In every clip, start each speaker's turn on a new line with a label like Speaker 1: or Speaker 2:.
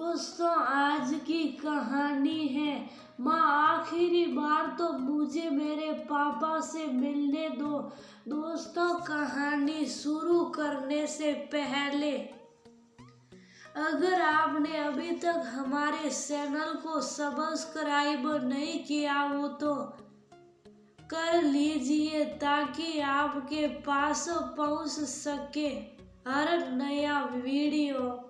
Speaker 1: दोस्तों, आज की कहानी है माँ आखिरी बार तो मुझे मेरे पापा से मिलने दो। दोस्तों, कहानी शुरू करने से पहले अगर आपने अभी तक हमारे चैनल को सब्सक्राइब नहीं किया हो तो कर लीजिए ताकि आपके पास पहुंच सके हर नया वीडियो।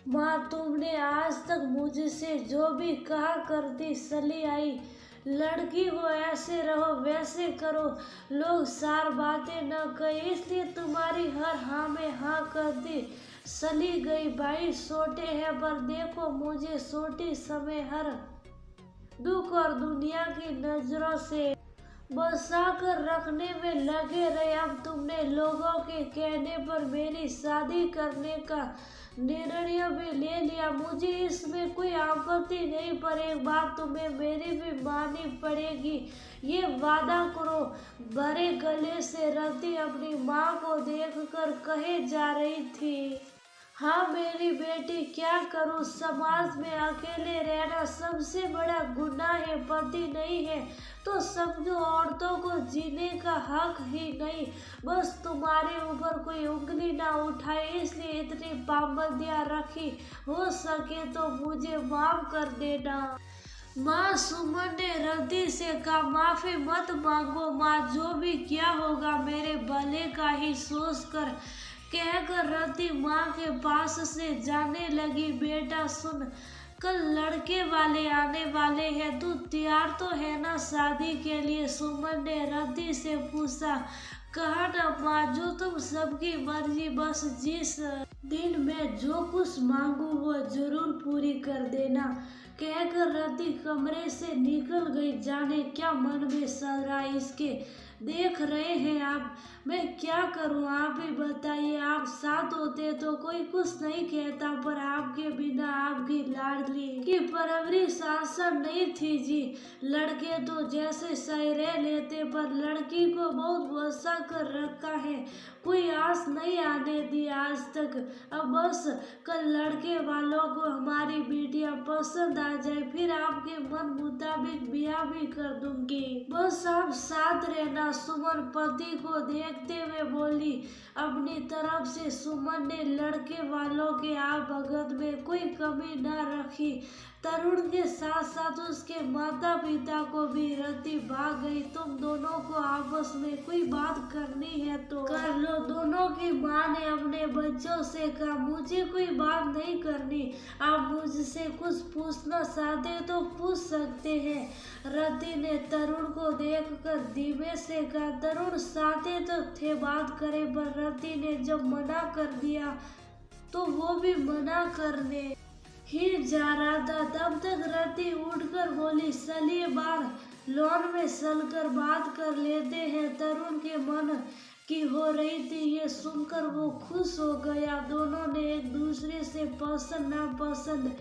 Speaker 1: माँ, तुमने आज तक मुझसे जो भी कहा करती चली आई। लड़की हो ऐसे रहो वैसे करो, लोग सार बातें न कहे, इसलिए तुम्हारी हर हाँ में हाँ करती चली गई। भाई छोटे हैं पर देखो मुझे छोटी समय हर दुख और दुनिया की नजरों से बसा कर रखने में लगे रहे। अब तुमने लोगों के कहने पर मेरी शादी करने का निर्णय भी ले लिया। मुझे इसमें कोई आपत्ति नहीं, पर एक बात तुम्हें मेरी भी माननी पड़ेगी। ये वादा करो। भरे गले से रति अपनी माँ को देखकर कहे जा रही थी, हाँ मेरी बेटी, क्या करूं, समाज में अकेले रहना सबसे बड़ा गुनाह है। पति नहीं है तो समझो औरतों को जीने का हक ही नहीं। बस तुम्हारे ऊपर कोई उंगली ना उठाए इसलिए इतनी पाबंदियां रखी। हो सके तो मुझे माफ कर देना। माँ, सुमन ने रति से कहा, माफी मत मांगो माँ, जो भी क्या होगा मेरे भले का ही सोच कर कहकर रति माँ के पास से जाने लगी। बेटा सुन, कल लड़के वाले आने वाले हैं, तू तैयार तो है ना शादी के लिए? सुमन ने रति से पूछा। कहा ना माँ, जो तुम सबकी मर्जी, बस जिस दिन मैं जो कुछ मांगू वो जरूर पूरी कर देना। कहकर रति कमरे से निकल गई। जाने क्या मन में चल रहा है इसके। देख रहे हैं आप, मैं क्या करूं, आप ही बताइए। आप साथ होते तो कोई कुछ नहीं कहता, पर आपके बिना आपकी लाडली की परवरिश आसान नहीं थी जी। लड़के तो जैसे सही रह लेते, पर लड़की को बहुत बसा कर रखा है, कोई आस नहीं आने दी आज तक। अब बस कल लड़के वालों को हमारी बेटियां पसंद आ जाए, फिर आपके मन मुताबिक ब्याह भी कर दूंगी। बस आप साथ रहना। सुमन पति को देखते हुए बोली। अपनी तरफ से सुमन ने लड़के वालों के भगत में कोई कमी न रखी। तरुण के साथ साथ उसके माता पिता को भी रति भाग गई। तुम दोनों को आपस में कोई बात करनी है तो कर लो। दोनों की माँ ने अपने बच्चों से कहा, मुझे कोई बात नहीं करनी, आप मुझसे कुछ पूछना चाहते तो पूछ सकते हैं। रति ने तरुण को देखकर धीमे से कहा। तरुण चाहते तो थे बात करे, पर रति ने जब मना कर दिया तो वो भी मना करने ही जा रहा था, तब तक रति उठकर बोली, चलिए बाहर लॉन में चलकर बात कर लेते हैं। तरुण के मन की हो रही थी, ये सुनकर वो खुश हो गया। दोनों ने एक दूसरे से पसंद नापसंद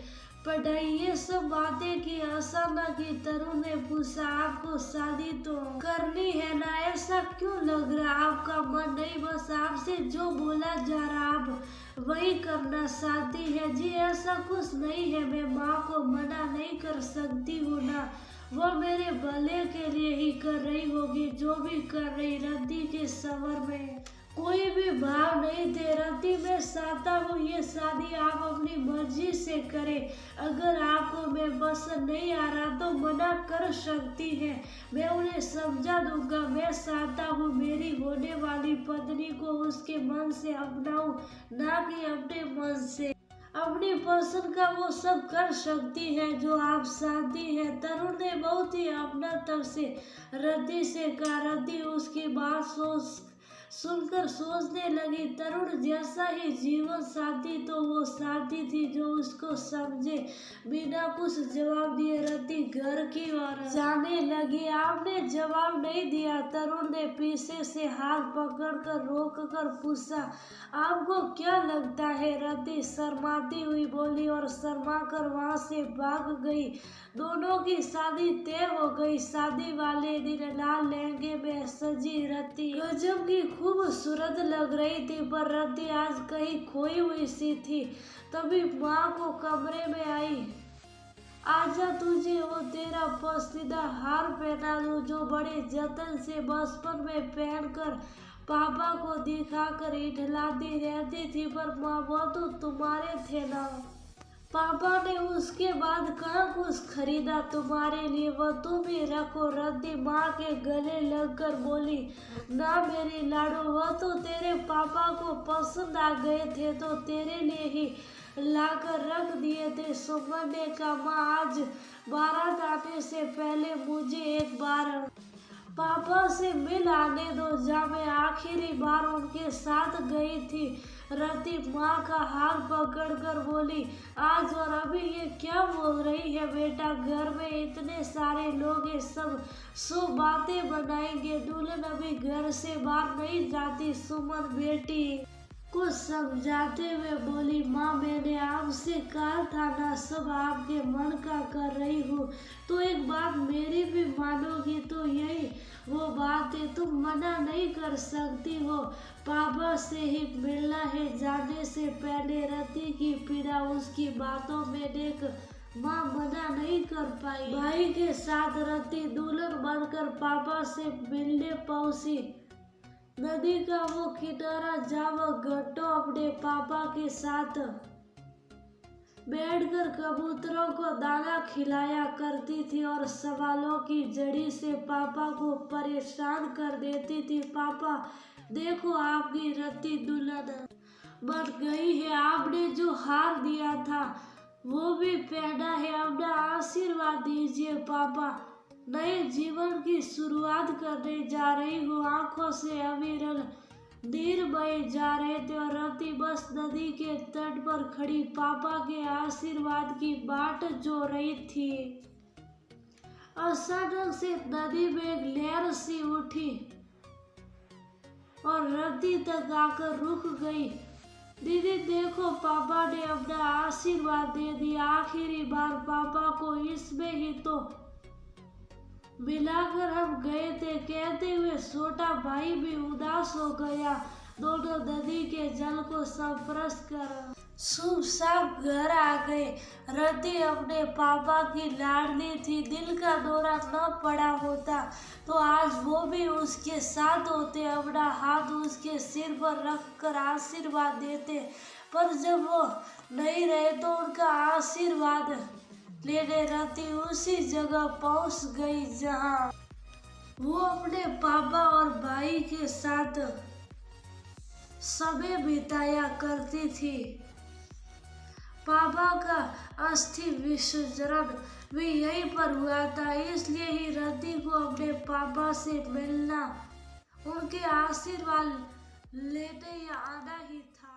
Speaker 1: पढ़ाई ये सब बातें की आशा न की। तरुण ने पूछा, आपको शादी तो करनी है ना, ऐसा क्यों लग रहा, आपका मन नहीं? बस आपसे जो बोला जा रहा आप वही करना चाहती है जी। ऐसा कुछ नहीं है, मैं माँ को मना नहीं कर सकती हूँ ना, वो मेरे भले के लिए ही कर रही होगी जो भी कर रही। रति के सवर में कोई भी भाव नहीं थे। रति, मैं चाहता हूँ ये शादी आप अपनी मर्जी से करें। अगर आपको मैं पसंद नहीं आ रहा तो मना कर सकती है, मैं उन्हें समझा दूंगा। मैं चाहता हूँ मेरी होने वाली पत्नी को उसके मन से अपनाऊं, ना कि अपने मन से। अपनी पसंद का वो सब कर सकती है जो आप चाहती है। तरुण ने बहुत ही अपना तब से रति से कहा। रति उसकी बात सुनकर सोचने लगी, तरुण जैसा ही जीवन साथी तो वो साथी थी जो उसको समझे। बिना कुछ जवाब दिए रति घर की ओर जाने लगी। आपने जवाब नहीं दिया। तरुण ने पीछे से हाथ पकड़कर रोककर पूछा, आपको क्या लगता है? रति शर्माती हुई बोली और शर्मा कर वहां से भाग गई। दोनों की शादी तय हो गई। शादी वाले दिन लाल लहंगे में सजी रति गजब की खूबसूरत लग रही थी, पर रति आज कहीं खोई हुई सी थी। तभी माँ को कमरे में आई। आजा, तुझे वो तेरा पसंदीदा हार पहना दूं जो बड़े जतन से बचपन में पहनकर पापा को दिखाकर इठलाती रहती थी, पर माँ वो तो तुम्हारे थे ना। पापा ने उसके बाद कहाँ कुछ खरीदा तुम्हारे लिए, वो तुम ही रखो। रद्दी माँ के गले लगकर बोली, ना मेरी लाडो, वो तो तेरे पापा को पसंद आ गए थे तो तेरे लिए ही लाकर रख दिए थे। सुमन ने कहा, माँ आज बारात आने से पहले मुझे एक बार पापा से मिल आने दो, जहाँ मैं आखिरी बार उनके साथ गई थी। रति माँ का हाथ पकड़कर बोली, आज और अभी ये क्या बोल रही है बेटा? घर में इतने सारे लोग हैं, सब सो बातें बनाएंगे। दुल्हन अभी घर से बाहर नहीं जाती। सुमन बेटी को समझाते हुए बोली, माँ मैंने आपसे कहा था ना, सब आपके मन का कर रही हूँ, तो एक बात मेरी भी मानोगी? तो यही वो बात है, तुम मना नहीं कर सकती हो। पापा से ही मिलना है जाने से पहले। रति की पीड़ा उसकी बातों में देख माँ मना नहीं कर पाई। भाई के साथ रति दुल्हन बनकर पापा से मिलने पहुंची। नदी का वो किनारा जहाँ वह घंटों अपने पापा के साथ बैठकर कबूतरों को दाना खिलाया करती थी और सवालों की जड़ी से पापा को परेशान कर देती थी। पापा देखो, आपकी रति दुल्हन बन गई है, आपने जो हार दिया था वो भी पहना है, अपना आशीर्वाद दीजिए पापा। नए जीवन की शुरुआत करने जा रही हूँ। आंखों से अविरल नीर बहे जा रहे थे और रति बस नदी के तट पर खड़ी पापा के आशीर्वाद की बाट जो रही थी। अचानक से नदी में एक लहर सी उठी और रति तक आकर रुक गई। दीदी देखो, पापा ने अपना आशीर्वाद दे दिया। आखिरी बार पापा को इसमें ही तो मिलाकर हम गए थे, कहते हुए छोटा भाई भी उदास हो गया। दोनों नदी के जल को स्पर्श कर शुभ शाम घर आ गए। रति अपने पापा की लाडली थी। दिल का दौरा न पड़ा होता तो आज वो भी उसके साथ होते, अपना हाथ उसके सिर पर रखकर आशीर्वाद देते। पर जब वो नहीं रहे तो उनका आशीर्वाद लेने रति उसी जगह पहुंच गई जहां वो अपने पापा और भाई के साथ समय बिताया करती थी। पापा का अस्थि विसर्जन भी यहीं पर हुआ था, इसलिए ही रति को अपने पापा से मिलना, उनके आशीर्वाद लेने आना ही था।